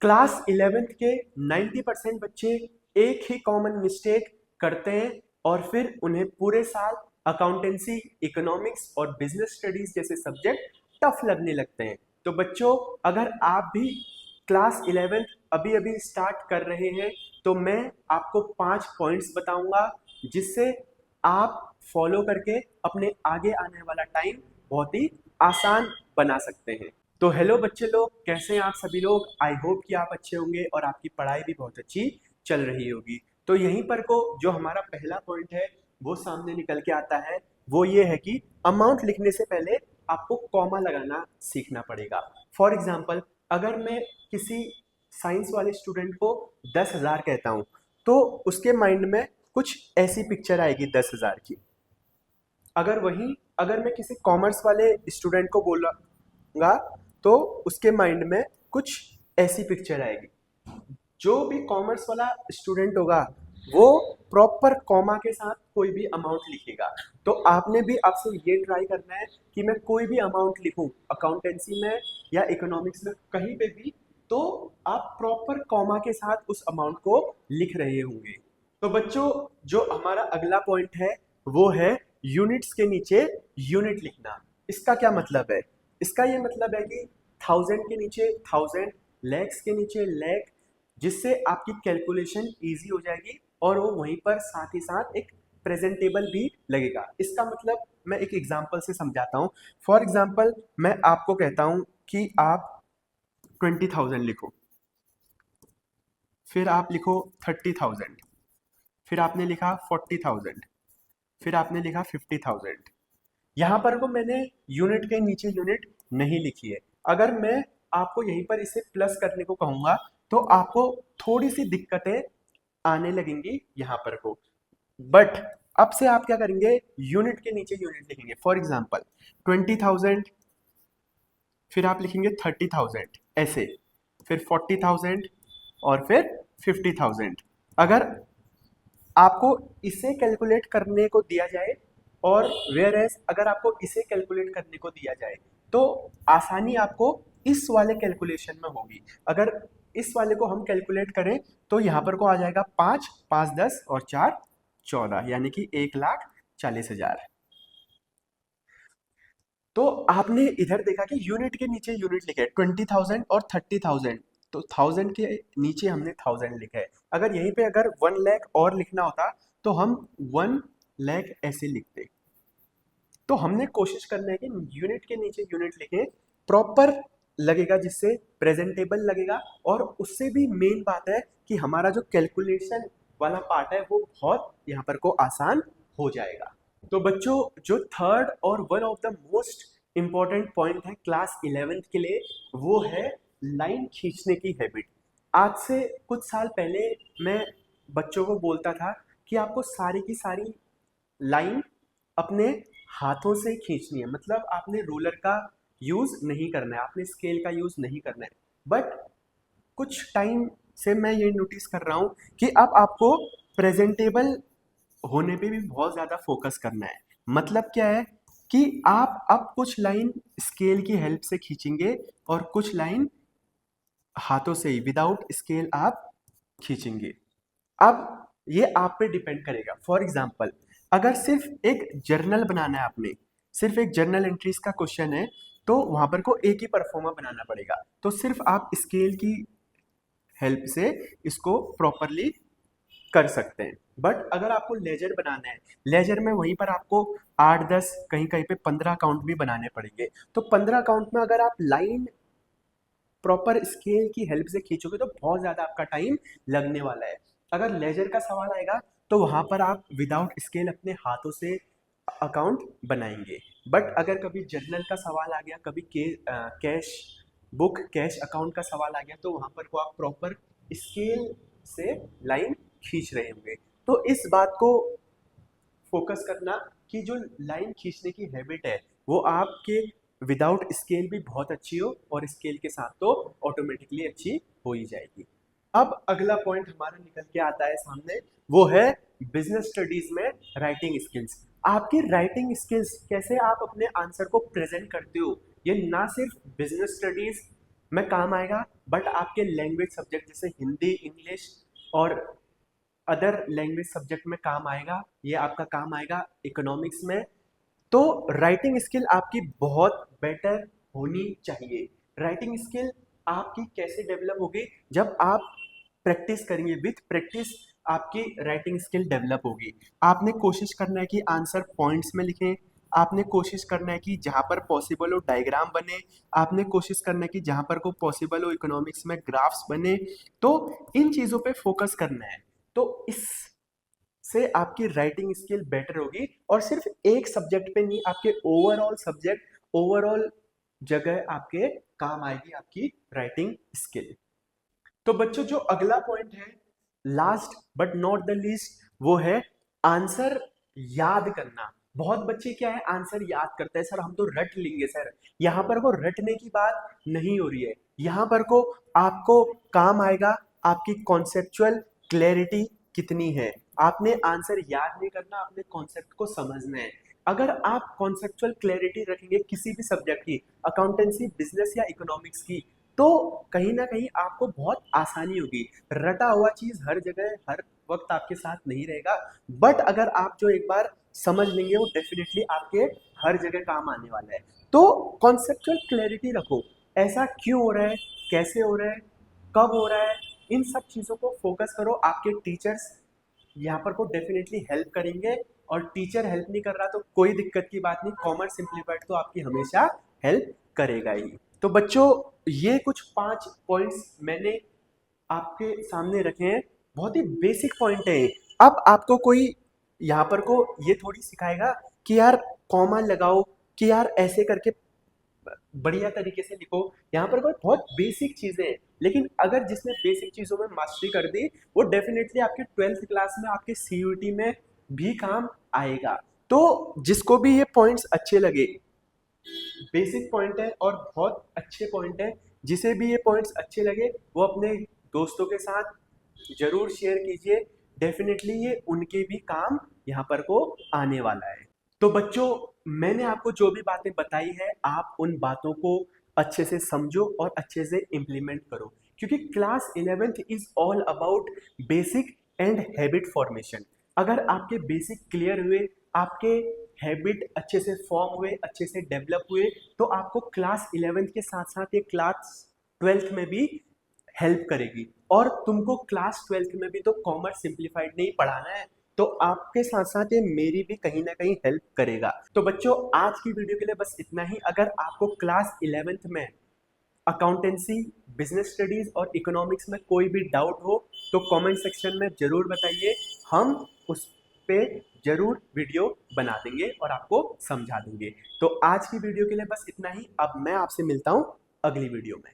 Class 11th के 90% बच्चे एक ही कॉमन मिस्टेक करते हैं और फिर उन्हें पूरे साल अकाउंटेंसी, इकोनॉमिक्स और बिजनेस स्टडीज जैसे सब्जेक्ट टफ लगने लगते हैं। तो बच्चों, अगर आप भी क्लास 11th अभी अभी स्टार्ट कर रहे हैं तो मैं आपको 5 पॉइंट्स बताऊंगा जिससे आप फॉलो करके अपने आगे आने वाला टाइम बहुत ही आसान बना सकते हैं। तो हेलो बच्चे लोग, कैसे हैं आप सभी लोग। आई होप कि आप अच्छे होंगे और आपकी पढ़ाई भी बहुत अच्छी चल रही होगी। तो यहीं पर को जो हमारा पहला पॉइंट है वो सामने निकल के आता है। वो ये है कि अमाउंट लिखने से पहले आपको कॉमा लगाना सीखना पड़ेगा। फॉर एग्जाम्पल, अगर मैं किसी साइंस वाले स्टूडेंट को 10,000 कहता हूँ तो उसके माइंड में कुछ ऐसी पिक्चर आएगी 10,000 की। अगर मैं किसी कॉमर्स वाले स्टूडेंट को बोलूँगा तो उसके माइंड में कुछ ऐसी पिक्चर आएगी। जो भी कॉमर्स वाला स्टूडेंट होगा वो प्रॉपर कॉमा के साथ कोई भी अमाउंट लिखेगा। तो आपने भी आपसे ये ट्राई करना है कि मैं कोई भी अमाउंट लिखूं अकाउंटेंसी में या इकोनॉमिक्स में कहीं पे भी, तो आप प्रॉपर कॉमा के साथ उस अमाउंट को लिख रहे होंगे। तो बच्चों, जो हमारा अगला पॉइंट है वो है यूनिट्स के नीचे यूनिट लिखना। इसका क्या मतलब है? इसका ये मतलब है कि 1000 के नीचे 1000, लैक्स के नीचे लैख, जिससे आपकी कैलकुलेशन इजी हो जाएगी और वो वहीं पर साथ ही साथ एक प्रेजेंटेबल भी लगेगा। इसका मतलब मैं एक एग्जांपल से समझाता हूँ। फॉर एग्जांपल, मैं आपको कहता हूँ कि आप 20,000 लिखो, फिर आप लिखो 30,000, फिर आपने लिखा 40,000, फिर आपने लिखा 50,000। यहाँ पर को मैंने यूनिट के नीचे यूनिट नहीं लिखी है। अगर मैं आपको यहीं पर इसे प्लस करने को कहूंगा तो आपको थोड़ी सी दिक्कतें आने लगेंगी यहाँ पर को। बट अब से आप क्या करेंगे, यूनिट के नीचे यूनिट लिखेंगे। फॉर एग्जाम्पल 20,000, फिर आप लिखेंगे 30,000 ऐसे, फिर 40,000 और फिर 50,000। अगर आपको इसे कैलकुलेट करने को दिया जाए और वेयर एज अगर आपको इसे कैलकुलेट करने को दिया जाए तो आसानी आपको इस वाले कैलकुलेशन में होगी। अगर इस वाले को हम कैलकुलेट करें तो यहाँ पर को आ जाएगा 5, 5 10 और 4 14, यानी कि 1,40,000। तो आपने इधर देखा कि यूनिट के नीचे यूनिट लिखे 20,000 और 30,000, तो 1000 के नीचे हमने 1000 लिखा है। अगर यहीं पे अगर 1 लाख और लिखना होता तो हम 1 लाख ऐसे लिखते। तो हमने कोशिश करना है कि यूनिट के नीचे यूनिट लिखें, प्रॉपर लगेगा, जिससे प्रेजेंटेबल लगेगा। और उससे भी मेन बात है कि हमारा जो कैलकुलेशन वाला पार्ट है वो बहुत यहाँ पर को आसान हो जाएगा। तो बच्चों, जो थर्ड और one of the most important point है क्लास 11th के लिए, वो है लाइन खींचने की हैबिट। आज से कुछ साल पहले मैं बच्चों को बोलता था कि आपको सारी की सारी लाइन अपने हाथों से खींचनी है, मतलब आपने रूलर का यूज नहीं करना है, आपने स्केल का यूज नहीं करना है। बट कुछ टाइम से मैं ये नोटिस कर रहा हूँ कि अब आपको प्रेजेंटेबल होने पे भी बहुत ज्यादा फोकस करना है। मतलब क्या है कि आप अब कुछ लाइन स्केल की हेल्प से खींचेंगे और कुछ लाइन हाथों से ही विदाउट स्केल आप खींचेंगे। अब ये आप पे डिपेंड करेगा। फॉर एग्जाम्पल, अगर सिर्फ एक जर्नल बनाना है, आपने सिर्फ एक जर्नल एंट्रीज का क्वेश्चन है तो वहां पर को एक ही परफॉर्मा बनाना पड़ेगा। तो सिर्फ आप स्केल की हेल्प से इसको प्रॉपरली कर सकते हैं। बट अगर आपको लेजर बनाना है, लेजर में वहीं पर आपको 8 10 कहीं कहीं पे 15 अकाउंट भी बनाने पड़ेंगे। तो 15 अकाउंट में अगर आप लाइन प्रॉपर स्केल की हेल्प से खींचोगे तो बहुत ज्यादा आपका टाइम लगने वाला है। अगर लेजर का सवाल आएगा तो वहां पर आप विदाउट स्केल अपने हाथों से अकाउंट बनाएंगे। बट अगर कभी जर्नल का सवाल आ गया, कभी कैश बुक कैश अकाउंट का सवाल आ गया, तो वहां पर को आप प्रॉपर स्केल से लाइन खींच रहे होंगे। तो इस बात को फोकस करना कि जो लाइन खींचने की हैबिट है वो आपके विदाउट स्केल भी बहुत अच्छी हो और स्केल के साथ तो ऑटोमेटिकली अच्छी हो ही जाएगी। अब अगला पॉइंट हमारा निकल के आता है सामने, वो है बिजनेस स्टडीज में राइटिंग स्किल्स। आपकी राइटिंग स्किल्स, कैसे आप अपने आंसर को प्रेजेंट करते हो, ये ना सिर्फ बिजनेस स्टडीज में काम आएगा, बट आपके लैंग्वेज सब्जेक्ट जैसे हिंदी, इंग्लिश और अदर लैंग्वेज सब्जेक्ट में काम आएगा। ये आपका काम आएगा इकोनॉमिक्स में। तो राइटिंग स्किल आपकी बहुत बेटर होनी चाहिए। राइटिंग स्किल आपकी कैसे डेवलप होगी? जब आप प्रैक्टिस करेंगे, विथ प्रैक्टिस आपकी राइटिंग स्किल डेवलप होगी। आपने कोशिश करना है कि आंसर पॉइंट्स में लिखें, आपने कोशिश करना है कि जहाँ पर पॉसिबल हो डायग्राम बने, आपने कोशिश करना है कि जहाँ पर को पॉसिबल हो इकोनॉमिक्स में ग्राफ्स बने। तो इन चीज़ों पे फोकस करना है। तो इस से आपकी राइटिंग स्किल बेटर होगी, और सिर्फ एक सब्जेक्ट पे नहीं, आपके ओवरऑल सब्जेक्ट, ओवरऑल जगह आपके काम आएगी आपकी राइटिंग स्किल। तो बच्चों जो अगला पॉइंट है, last but not the least, वो है आंसर याद करना। बहुत बच्चे क्या है, आंसर याद करते हैं, सर हम तो रट लेंगे सर। यहाँ पर को रटने की बात नहीं हो रही है, यहाँ पर को आपको काम आएगा आपकी कॉन्सेप्चुअल क्लैरिटी कितनी है। आपने आंसर याद नहीं करना, आपने कॉन्सेप्ट को समझना है। अगर आप कॉन्सेप्चुअल क्लैरिटी रखेंगे किसी भी सब्जेक्ट की, अकाउंटेंसी, बिजनेस या इकोनॉमिक्स की, तो कहीं ना कहीं आपको बहुत आसानी होगी। रटा हुआ चीज हर जगह हर वक्त आपके साथ नहीं रहेगा, बट अगर आप जो एक बार समझ लेंगे वो डेफिनेटली आपके हर जगह काम आने वाला है। तो कॉन्सेप्चुअल क्लैरिटी रखो, ऐसा क्यों हो रहा है, कैसे हो रहा है, कब हो रहा है, इन सब चीजों को फोकस करो। आपके टीचर्स यहाँ पर को डेफिनेटली हेल्प करेंगे, और टीचर हेल्प नहीं कर रहा तो कोई दिक्कत की बात नहीं, कॉमर्स सिंप्लीफाइड तो आपकी हमेशा हेल्प करेगा ही। तो बच्चों ये कुछ 5 पॉइंट्स मैंने आपके सामने रखे हैं, बहुत ही बेसिक पॉइंट है। अब आपको कोई यहाँ पर को ये थोड़ी सिखाएगा कि यार कॉमा लगाओ, कि यार ऐसे करके बढ़िया तरीके से लिखो। यहाँ पर कोई बहुत बेसिक चीजें हैं, लेकिन अगर जिसने बेसिक चीजों में मास्टरी कर दी, वो डेफिनेटली आपके 12th क्लास में आपके सीयूटी में भी काम आएगा। तो जिसको भी ये पॉइंट्स अच्छे लगे, बेसिक पॉइंट है और बहुत अच्छे पॉइंट है, जिसे भी ये पॉइंट्स अच्छे लगे वो अपने दोस्तों के साथ जरूर शेयर कीजिए। डेफिनेटली ये उनके भी काम यहाँ पर को आने वाला है। तो बच्चों मैंने आपको जो भी बातें बताई है, आप उन बातों को अच्छे से समझो और अच्छे से इम्प्लीमेंट करो, क्योंकि class 11th is all about basic and habit formation. अगर आपके बेसिक क्लियर हुए, आपके हैबिट अच्छे से फॉर्म हुए, अच्छे से डेवलप हुए, तो आपको क्लास 11th के साथ साथ ये क्लास 12th में भी हेल्प करेगी। और तुमको क्लास 12th में भी तो कॉमर्स सिंप्लीफाइड नहीं पढ़ाना है, तो आपके साथ साथ ये मेरी भी कहीं ना कहीं हेल्प करेगा। तो बच्चों आज की वीडियो के लिए बस इतना ही। अगर आपको क्लास 11th में अकाउंटेंसी, बिजनेस स्टडीज और इकोनॉमिक्स में कोई भी डाउट हो तो कमेंट सेक्शन में जरूर बताइए, हम उस पे जरूर वीडियो बना देंगे और आपको समझा देंगे। तो आज की वीडियो के लिए बस इतना ही। अब मैं आपसे मिलता हूँ अगली वीडियो में।